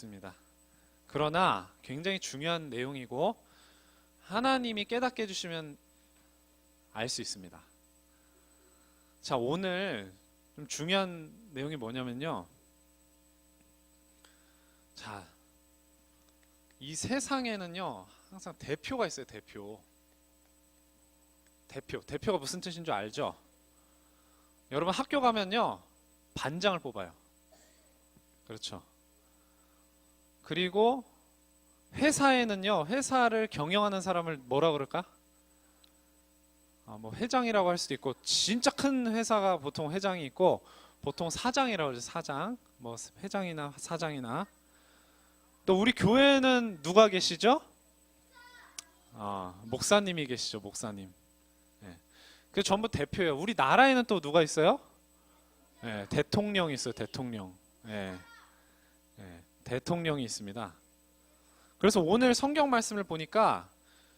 있습니다. 그러나 굉장히 중요한 내용이고 하나님이 깨닫게 해주시면 알 수 있습니다. 자, 오늘 좀 중요한 내용이 뭐냐면요. 자, 이 세상에는요 항상 대표가 있어요. 대표가 무슨 뜻인 줄 알죠? 여러분 학교 가면요 반장을 뽑아요. 그렇죠. 그리고 회사에는요 회사를 경영하는 사람을 뭐라 그럴까? 뭐 회장이라고 할 수도 있고, 진짜 큰 회사가 보통 회장이 있고 보통 사장이라고 하죠. 사장, 뭐 회장이나 사장이나. 또 우리 교회는 누가 계시죠? 목사님이 계시죠. 목사님. 예. 그 전부 대표예요. 우리 나라에는 또 누가 있어요? 예, 대통령이 있어요. 대통령. 예. 대통령이 있습니다. 그래서 오늘 성경 말씀을 보니까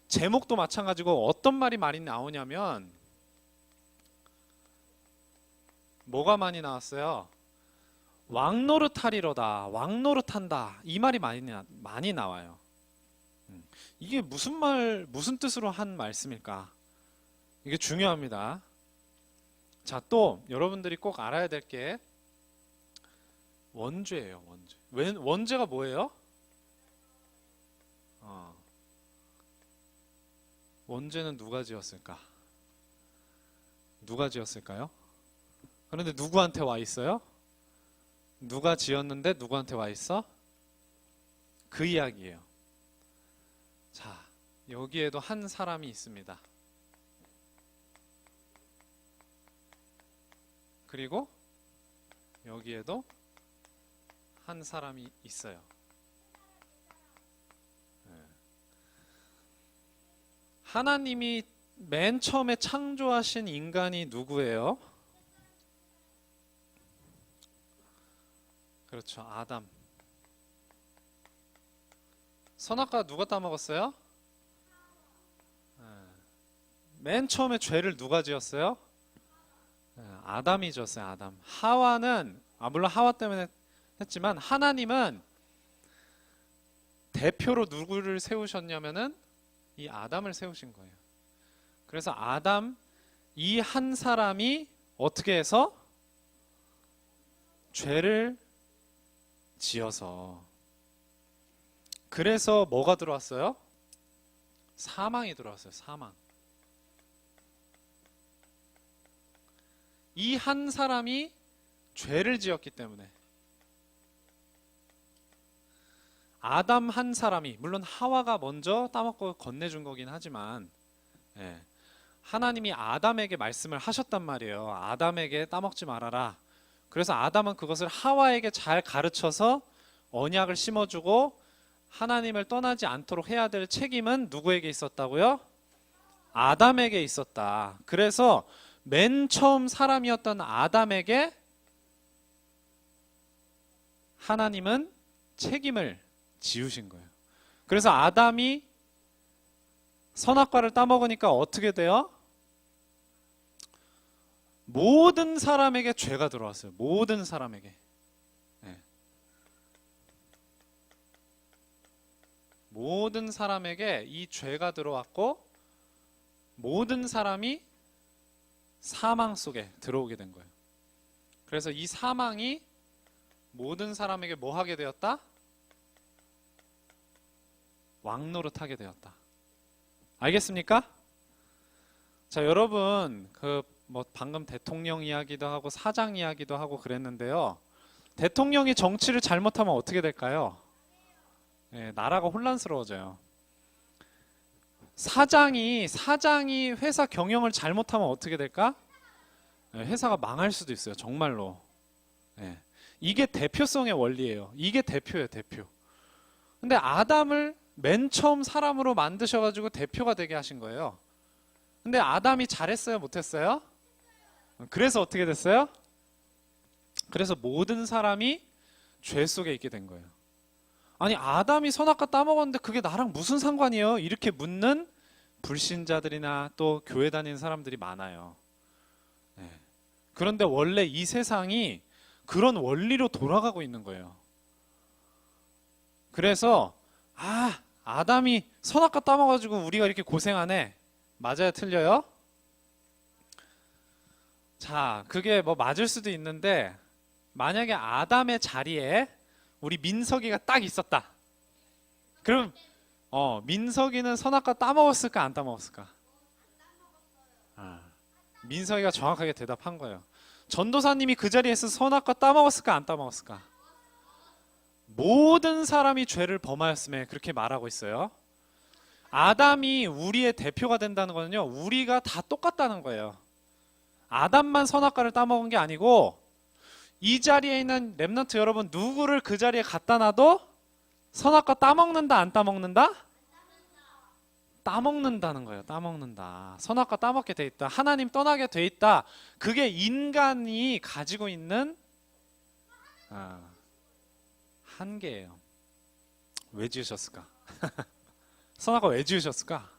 제목도 마찬가지고 어떤 말이 많이 나오냐면, 뭐가 많이 나왔어요? 왕노릇하리로다, 왕노릇한다, 이 말이 많이 나와요. 이게 무슨 뜻으로 한 말씀일까? 이게 중요합니다. 자, 또 여러분들이 꼭 알아야 될 게 원죄예요. 원죄가 뭐예요? 원죄는 누가 지었을까? 누가 지었을까요? 그런데 누구한테 와 있어요? 누가 지었는데 누구한테 와 있어? 그 이야기예요. 자, 여기에도 한 사람이 있습니다. 그리고 여기에도 한 사람이 있어요. 하나님이 맨 처음에 창조하신 인간이 누구예요? 그렇죠, 아담. 선악과 누가 따먹었어요? 맨 처음에 죄를 누가 지었어요? 아담이 지었어요. 아담. 하와는 물론 하와 때문에 했지만 하나님은 대표로 누구를 세우셨냐면은 이 아담을 세우신 거예요. 그래서 아담, 이 한 사람이 어떻게 해서 죄를 지어서, 그래서 뭐가 들어왔어요? 사망이 들어왔어요. 사망. 이 한 사람이 죄를 지었기 때문에, 아담 한 사람이, 물론 하와가 먼저 따먹고 건네준 거긴 하지만, 하나님이 아담에게 말씀을 하셨단 말이에요. 아담에게 따먹지 말아라. 그래서 아담은 그것을 하와에게 잘 가르쳐서 언약을 심어주고 하나님을 떠나지 않도록 해야 될 책임은 누구에게 있었다고요? 아담에게 있었다. 그래서 맨 처음 사람이었던 아담에게 하나님은 책임을 지우신 거예요. 그래서 아담이 선악과를 따먹으니까 어떻게 돼요? 모든 사람에게 죄가 들어왔어요. 모든 사람에게. 모든 사람에게 이 죄가 들어왔고 모든 사람이 사망 속에 들어오게 된 거예요. 그래서 이 사망이 모든 사람에게 뭐 하게 되었다? 왕노릇하게 되었다. 알겠습니까? 자, 여러분 뭐 방금 대통령 이야기도 하고 사장 이야기도 하고 그랬는데요. 대통령이 정치를 잘못하면 어떻게 될까요? 나라가 혼란스러워져요. 사장이 회사 경영을 잘못하면 어떻게 될까? 회사가 망할 수도 있어요. 정말로. 이게 대표성의 원리예요. 이게 대표예요. 대표. 근데 아담을 맨 처음 사람으로 만드셔가지고 대표가 되게 하신 거예요. 근데 아담이 잘했어요? 못했어요? 그래서 어떻게 됐어요? 그래서 모든 사람이 죄 속에 있게 된 거예요. 아니, 아담이 선악과 따먹었는데 그게 나랑 무슨 상관이에요? 이렇게 묻는 불신자들이나 또 교회 다니는 사람들이 많아요. 그런데 원래 이 세상이 그런 원리로 돌아가고 있는 거예요. 그래서 아담이 선악과 따먹어가지고 우리가 이렇게 고생하네. 맞아요, 틀려요? 자, 그게 뭐 맞을 수도 있는데 만약에 아담의 자리에 우리 민석이가 딱 있었다. 그럼 민석이는 선악과 따먹었을까 안 따먹었을까? 민석이가 정확하게 대답한 거예요. 전도사님이 그 자리에서 선악과 따먹었을까 안 따먹었을까? 모든 사람이 죄를 범하였음에 그렇게 말하고 있어요. 아담이 우리의 대표가 된다는 거는요, 우리가 다 똑같다는 거예요. 아담만 선악과를 따먹은 게 아니고 이 자리에 있는 렘넌트 여러분 누구를 그 자리에 갖다 놔도 선악과 따먹는다 안 따먹는다? 따먹는다는 거예요. 따먹는다. 선악과 따먹게 돼 있다. 하나님 떠나게 돼 있다. 그게 인간이 가지고 있는 한계예요. 왜 지으셨을까? 선악과 왜 지으셨을까?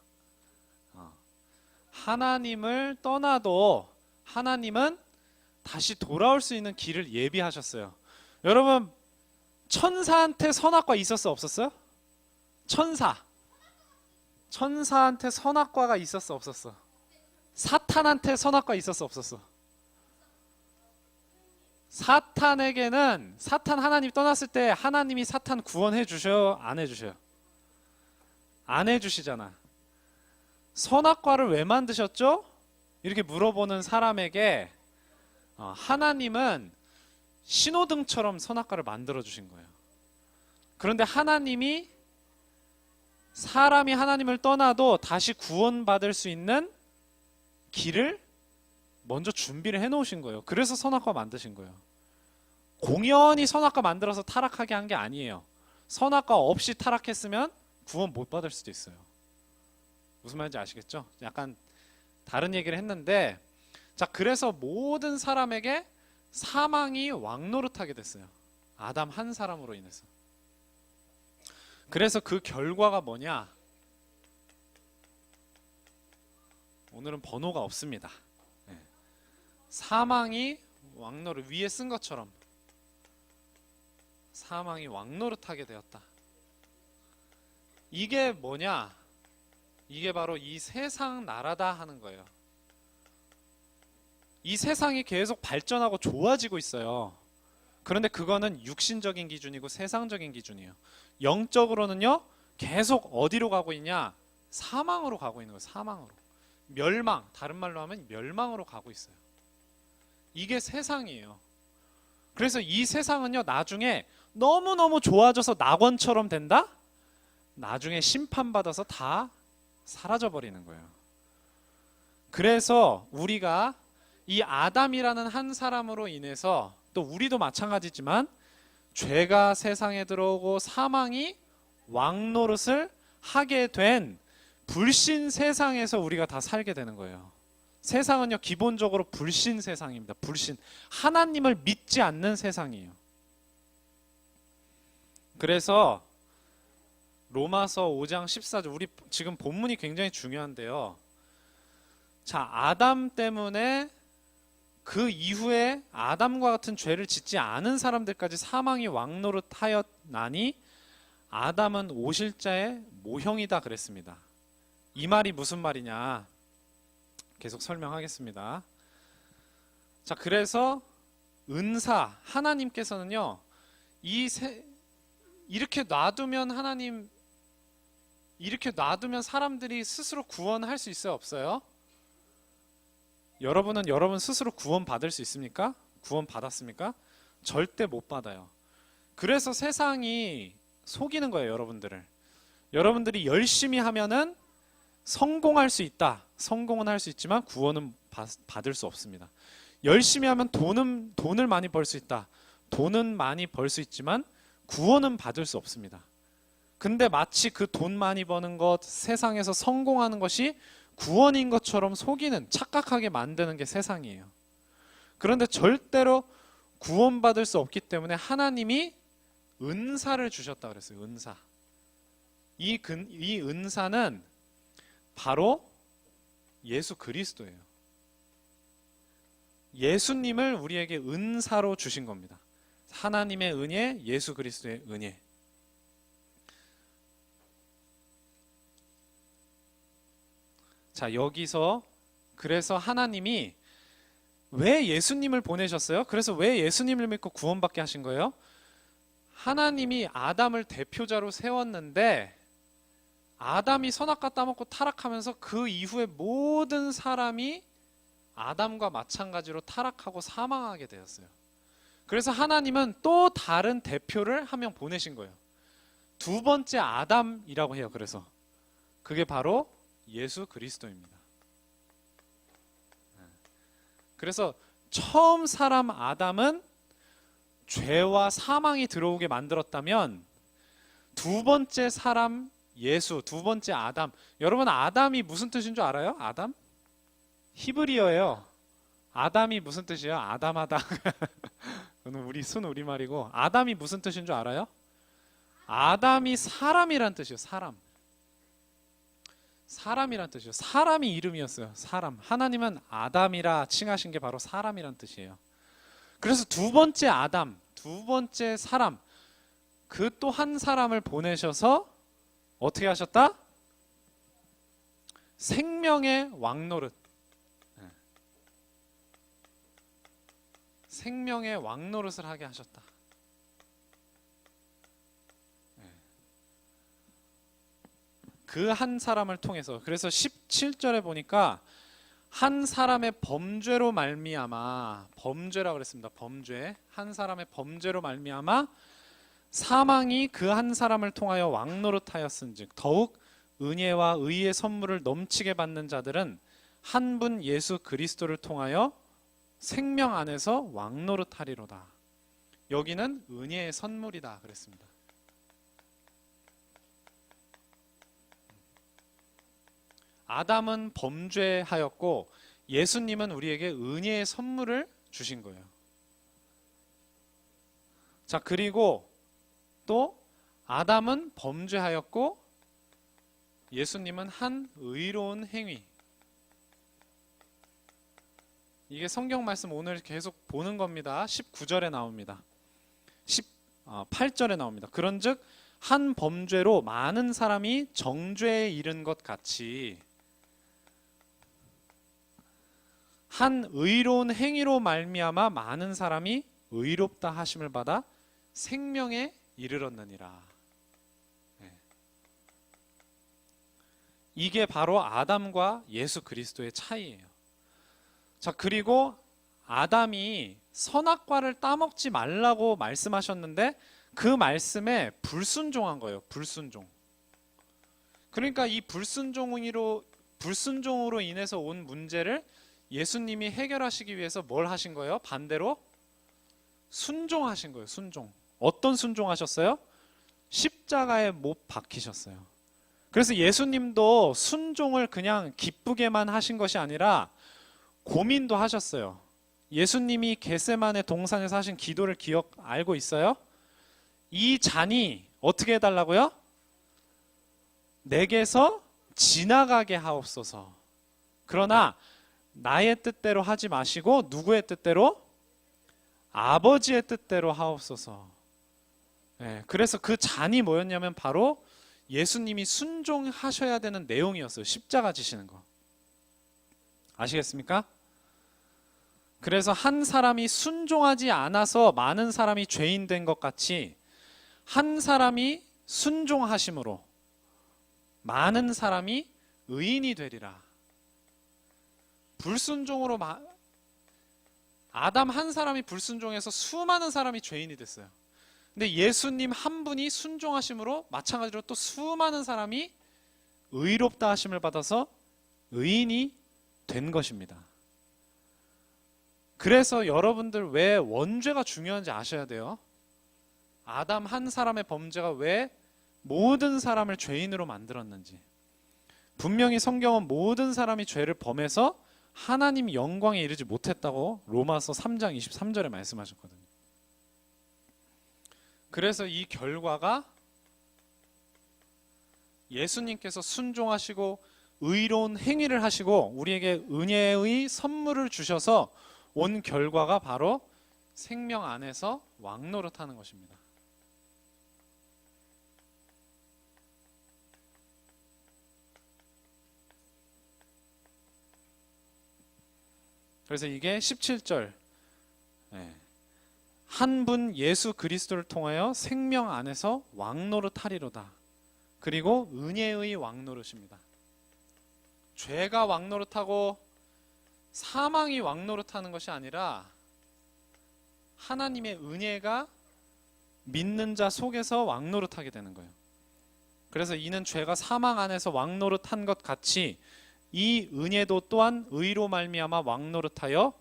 하나님을 떠나도 하나님은 다시 돌아올 수 있는 길을 예비하셨어요. 여러분, 천사한테 선악과 있었어 없었어요? 천사한테 선악과가 있었어 없었어? 사탄한테 선악과 있었어 없었어? 사탄에게는 사탄 하나님 떠났을 때 하나님이 사탄 구원해 주셔요? 안 해주셔요? 안 해주시잖아. 선악과를 왜 만드셨죠? 이렇게 물어보는 사람에게 하나님은 신호등처럼 선악과를 만들어 주신 거예요. 그런데 하나님이 사람이 하나님을 떠나도 다시 구원받을 수 있는 길을 먼저 준비를 해놓으신 거예요. 그래서 선악과 만드신 거예요. 공연히 선악과 만들어서 타락하게 한 게 아니에요. 선악과 없이 타락했으면 구원 못 받을 수도 있어요. 무슨 말인지 아시겠죠? 약간 다른 얘기를 했는데, 자, 그래서 모든 사람에게 사망이 왕노릇하게 됐어요. 아담 한 사람으로 인해서. 그래서 그 결과가 뭐냐? 오늘은 번호가 없습니다. 사망이 왕노릇, 위에 쓴 것처럼 사망이 왕노릇하게 되었다. 이게 뭐냐? 이게 바로 이 세상 나라다 하는 거예요. 이 세상이 계속 발전하고 좋아지고 있어요. 그런데 그거는 육신적인 기준이고 세상적인 기준이에요. 영적으로는요, 계속 어디로 가고 있냐? 사망으로 가고 있는 거예요. 사망으로. 멸망, 다른 말로 하면 멸망으로 가고 있어요. 이게 세상이에요. 그래서 이 세상은요, 나중에 너무너무 좋아져서 낙원처럼 된다? 나중에 심판받아서 다 사라져버리는 거예요. 그래서 우리가 이 아담이라는 한 사람으로 인해서, 또 우리도 마찬가지지만 죄가 세상에 들어오고 사망이 왕노릇을 하게 된 불신 세상에서 우리가 다 살게 되는 거예요. 세상은요, 기본적으로 불신 세상입니다. 불신. 하나님을 믿지 않는 세상이에요. 그래서 로마서 5장 14절, 우리 지금 본문이 굉장히 중요한데요. 자, 아담 때문에 그 이후에 아담과 같은 죄를 짓지 않은 사람들까지 사망이 왕노릇하였나니 아담은 오실자의 모형이다 그랬습니다. 이 말이 무슨 말이냐? 계속 설명하겠습니다. 자, 그래서 은사, 하나님께서는요, 이렇게 놔두면 이렇게 놔두면 사람들이 스스로 구원할 수 있어요, 없어요? 여러분은 여러분 스스로 구원 받을 수 있습니까? 구원 받았습니까? 절대 못 받아요. 그래서 세상이 속이는 거예요, 여러분들을. 여러분들이 열심히 하면은 성공할 수 있다. 성공은 할 수 있지만 구원은 받을 수 없습니다. 열심히 하면 돈을 많이 벌 수 있다. 돈은 많이 벌 수 있지만 구원은 받을 수 없습니다. 근데 마치 그 돈 많이 버는 것, 세상에서 성공하는 것이 구원인 것처럼 속이는, 착각하게 만드는 게 세상이에요. 그런데 절대로 구원받을 수 없기 때문에 하나님이 은사를 주셨다 그랬어요. 은사. 이 은사는 바로 예수 그리스도예요. 예수님을 우리에게 은사로 주신 겁니다. 하나님의 은혜, 예수 그리스도의 은혜. 자, 여기서 그래서 하나님이 왜 예수님을 보내셨어요? 그래서 왜 예수님을 믿고 구원받게 하신 거예요? 하나님이 아담을 대표자로 세웠는데 아담이 선악과 따먹고 타락하면서 그 이후에 모든 사람이 아담과 마찬가지로 타락하고 사망하게 되었어요. 그래서 하나님은 또 다른 대표를 한 명 보내신 거예요. 두 번째 아담이라고 해요. 그래서 그게 바로 예수 그리스도입니다. 그래서 처음 사람 아담은 죄와 사망이 들어오게 만들었다면 두 번째 사람 예수, 두 번째 아담. 여러분 아담이 무슨 뜻인 줄 알아요? 아담? 히브리어예요. 아담이 무슨 뜻이에요? 아담하다. 그건 우리 순 우리말이고 아담이 무슨 뜻인 줄 알아요? 아담이 사람이란 뜻이에요. 사람. 사람이란 뜻이에요. 사람이 이름이었어요. 사람. 하나님은 아담이라 칭하신 게 바로 사람이란 뜻이에요. 그래서 두 번째 아담, 두 번째 사람, 그 또 한 사람을 보내셔서 어떻게 하셨다? 생명의 왕노릇. 생명의 왕노릇을 하게 하셨다. 그 한 사람을 통해서. 그래서 17절에 보니까 한 사람의 범죄로 말미암아, 범죄라고 그랬습니다. 범죄. 한 사람의 범죄로 말미암아 사망이 그 한 사람을 통하여 왕노릇하였은즉 더욱 은혜와 의의 선물을 넘치게 받는 자들은 한 분 예수 그리스도를 통하여 생명 안에서 왕노릇하리로다. 여기는 은혜의 선물이다 그랬습니다. 아담은 범죄하였고 예수님은 우리에게 은혜의 선물을 주신 거예요. 자, 그리고 또 아담은 범죄하였고 예수님은 한 의로운 행위. 이게 성경 말씀 오늘 계속 보는 겁니다. 19절에 나옵니다. 18절에 나옵니다. 그런즉 한 범죄로 많은 사람이 정죄에 이른 것 같이 한 의로운 행위로 말미암아 많은 사람이 의롭다 하심을 받아 생명에 이르렀느니라. 이게 바로 아담과 예수 그리스도의 차이예요. 자, 그리고 아담이 선악과를 따먹지 말라고 말씀하셨는데 그 말씀에 불순종한 거예요. 불순종. 그러니까 이 불순종으로 인해서 온 문제를 예수님이 해결하시기 위해서 뭘 하신 거예요? 반대로 순종하신 거예요. 순종. 어떤 순종하셨어요? 십자가에 못 박히셨어요. 그래서 예수님도 순종을 그냥 기쁘게만 하신 것이 아니라 고민도 하셨어요. 예수님이 겟세마네 동산에서 하신 기도를 알고 있어요? 이 잔이 어떻게 해달라고요? 내게서 지나가게 하옵소서. 그러나 나의 뜻대로 하지 마시고 누구의 뜻대로? 아버지의 뜻대로 하옵소서. 그래서 그 잔이 뭐였냐면 바로 예수님이 순종하셔야 되는 내용이었어요. 십자가 지시는 거. 아시겠습니까? 그래서 한 사람이 순종하지 않아서 많은 사람이 죄인 된 것 같이 한 사람이 순종하심으로 많은 사람이 의인이 되리라. 불순종으로 아담 한 사람이 불순종해서 수많은 사람이 죄인이 됐어요. 근데 예수님 한 분이 순종하심으로 마찬가지로 또 수많은 사람이 의롭다 하심을 받아서 의인이 된 것입니다. 그래서 여러분들 왜 원죄가 중요한지 아셔야 돼요. 아담 한 사람의 범죄가 왜 모든 사람을 죄인으로 만들었는지. 분명히 성경은 모든 사람이 죄를 범해서 하나님 영광에 이르지 못했다고 로마서 3장 23절에 말씀하셨거든요. 그래서 이 결과가 예수님께서 순종하시고 의로운 행위를 하시고 우리에게 은혜의 선물을 주셔서 온 결과가 바로 생명 안에서 왕노릇하는 것입니다. 그래서 이게 17절. 한 분 예수 그리스도를 통하여 생명 안에서 왕노릇하리로다. 그리고 은혜의 왕노릇입니다. 죄가 왕노릇하고 사망이 왕노릇하는 것이 아니라 하나님의 은혜가 믿는 자 속에서 왕노릇하게 되는 거예요. 그래서 이는 죄가 사망 안에서 왕노릇한 것 같이 이 은혜도 또한 의로 말미암아 왕노릇하여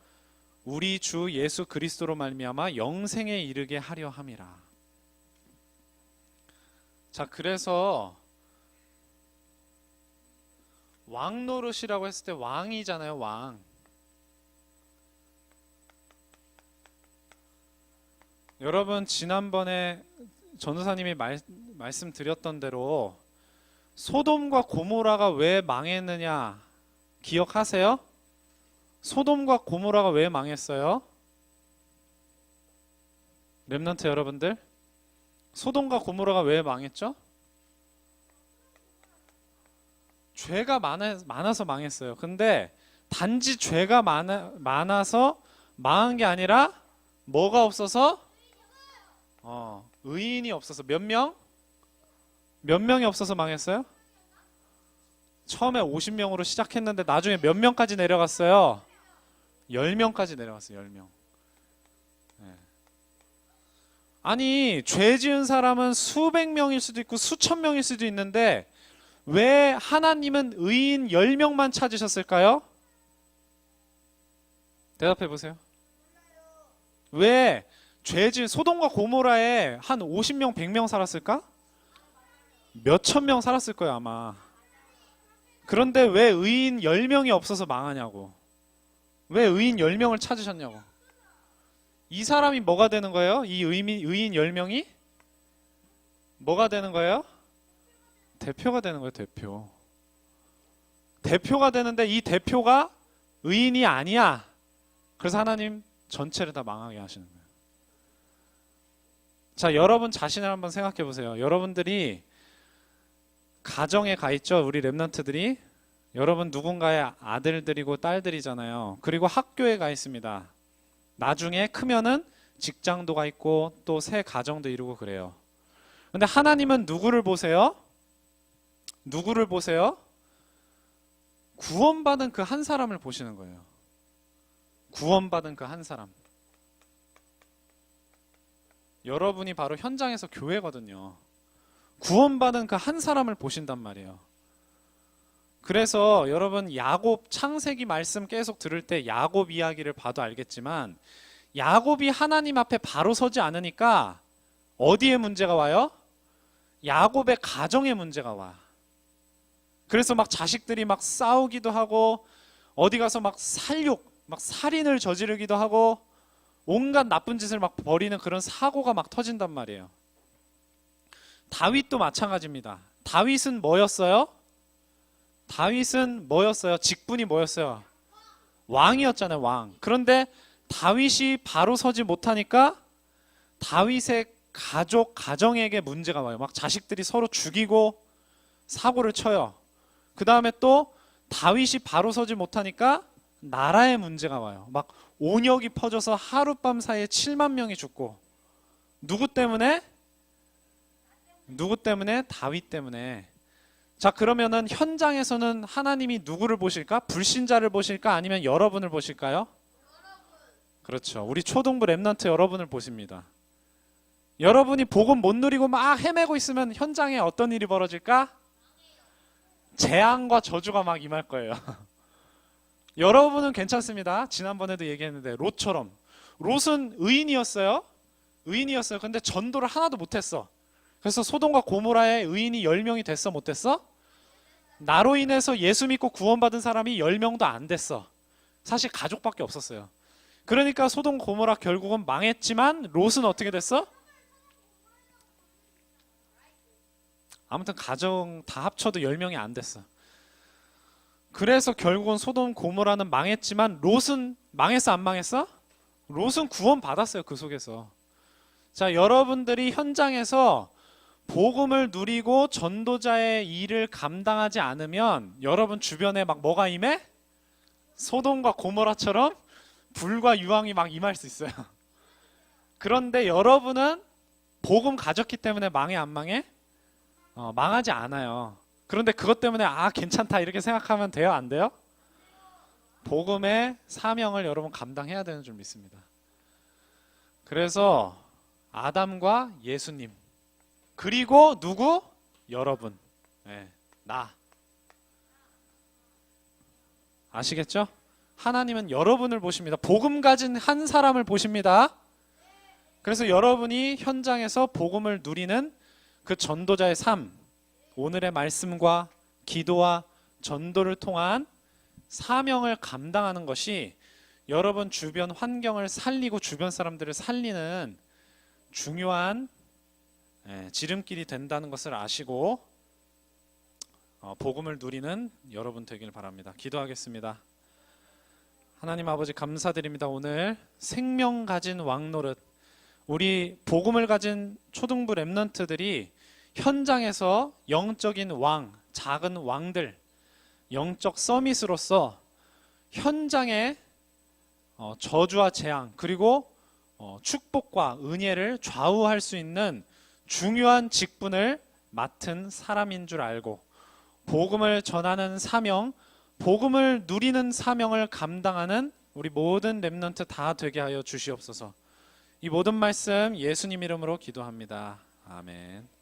우리 주 예수 그리스도로 말미암아 영생에 이르게 하려 함이라. 자, 그래서 왕노릇이라고 했을 때 왕이잖아요, 왕. 여러분 지난번에 전도사님이 말씀드렸던 대로 소돔과 고모라가 왜 망했느냐 기억하세요? 소돔과 고모라가 왜 망했어요? 렘넌트 여러분들, 소돔과 고모라가 왜 망했죠? 죄가 많아서 망했어요. 근데 단지 죄가 많아서 망한 게 아니라 뭐가 없어서? 의인이 없어서. 몇 명이 없어서 망했어요? 처음에 50명으로 시작했는데 나중에 몇 명까지 내려갔어요? 10명까지 내려갔어요. 10명. 아니, 죄 지은 사람은 수백 명일 수도 있고 수천 명일 수도 있는데 왜 하나님은 의인 10명만 찾으셨을까요? 대답해 보세요. 왜 죄 지은 소돔과 고모라에 한 50명, 100명 살았을까? 몇천 명 살았을 거예요, 아마. 그런데 왜 의인 10명이 없어서 망하냐고. 왜 의인 10명을 찾으셨냐고. 이 사람이 뭐가 되는 거예요? 이 의인 10명이? 뭐가 되는 거예요? 대표가 되는 거예요, 대표. 대표가 되는데 이 대표가 의인이 아니야. 그래서 하나님 전체를 다 망하게 하시는 거예요. 자, 여러분 자신을 한번 생각해 보세요. 여러분들이 가정에 가 있죠, 우리 렘넌트들이. 여러분 누군가의 아들들이고 딸들이잖아요. 그리고 학교에 가 있습니다. 나중에 크면은 직장도 가 있고 또 새 가정도 이루고 그래요. 근데 하나님은 누구를 보세요? 누구를 보세요? 구원받은 그 한 사람을 보시는 거예요. 구원받은 그 한 사람. 여러분이 바로 현장에서 교회거든요. 구원받은 그 한 사람을 보신단 말이에요. 그래서 여러분 야곱 창세기 말씀 계속 들을 때 야곱 이야기를 봐도 알겠지만 야곱이 하나님 앞에 바로 서지 않으니까 어디에 문제가 와요? 야곱의 가정에 문제가 와. 그래서 막 자식들이 막 싸우기도 하고 어디 가서 막 살인을 저지르기도 하고 온갖 나쁜 짓을 막 벌이는 그런 사고가 막 터진단 말이에요. 다윗도 마찬가지입니다. 다윗은 뭐였어요? 직분이 뭐였어요? 왕이었잖아요, 왕. 그런데 다윗이 바로 서지 못하니까 다윗의 가정에게 문제가 와요. 막 자식들이 서로 죽이고 사고를 쳐요. 그 다음에 또 다윗이 바로 서지 못하니까 나라에 문제가 와요. 막 온역이 퍼져서 하룻밤 사이에 7만 명이 죽고. 누구 때문에? 다윗 때문에. 자, 그러면은 현장에서는 하나님이 누구를 보실까? 불신자를 보실까? 아니면 여러분을 보실까요? 그렇죠. 우리 초등부 렘넌트 여러분을 보십니다. 여러분이 복음 못 누리고 막 헤매고 있으면 현장에 어떤 일이 벌어질까? 재앙과 저주가 막 임할 거예요. 여러분은 괜찮습니다. 지난번에도 얘기했는데 롯처럼. 롯은 의인이었어요. 근데 전도를 하나도 못했어. 그래서 소돔과 고모라에 의인이 10명이 됐어, 못됐어? 나로 인해서 예수 믿고 구원받은 사람이 10명도 안 됐어. 사실 가족밖에 없었어요. 그러니까 소돔 고모라 결국은 망했지만 롯은 어떻게 됐어? 아무튼 가정 다 합쳐도 10명이 안 됐어. 그래서 결국은 소돔 고모라는 망했지만 롯은 망했어, 안 망했어? 롯은 구원받았어요, 그 속에서. 자, 여러분들이 현장에서 복음을 누리고 전도자의 일을 감당하지 않으면 여러분 주변에 막 뭐가 임해? 소돔과 고모라처럼 불과 유황이 막 임할 수 있어요. 그런데 여러분은 복음 가졌기 때문에 망해 안 망해? 망하지 않아요. 그런데 그것 때문에 괜찮다 이렇게 생각하면 돼요? 안 돼요? 복음의 사명을 여러분 감당해야 되는 줄 믿습니다. 그래서 아담과 예수님 그리고 누구? 여러분. 나. 아시겠죠? 하나님은 여러분을 보십니다. 복음 가진 한 사람을 보십니다. 그래서 여러분이 현장에서 복음을 누리는 그 전도자의 삶, 오늘의 말씀과 기도와 전도를 통한 사명을 감당하는 것이 여러분 주변 환경을 살리고 주변 사람들을 살리는 중요한 지름길이 된다는 것을 아시고 복음을 누리는 여러분 되길 바랍니다. 기도하겠습니다. 하나님 아버지 감사드립니다. 오늘 생명 가진 왕노릇, 우리 복음을 가진 초등부 렘넌트들이 현장에서 영적인 왕, 작은 왕들, 영적 서밋으로서 현장의 저주와 재앙 그리고 축복과 은혜를 좌우할 수 있는 중요한 직분을 맡은 사람인 줄 알고 복음을 전하는 사명, 복음을 누리는 사명을 감당하는 우리 모든 렘넌트 다 되게 하여 주시옵소서. 이 모든 말씀 예수님 이름으로 기도합니다. 아멘.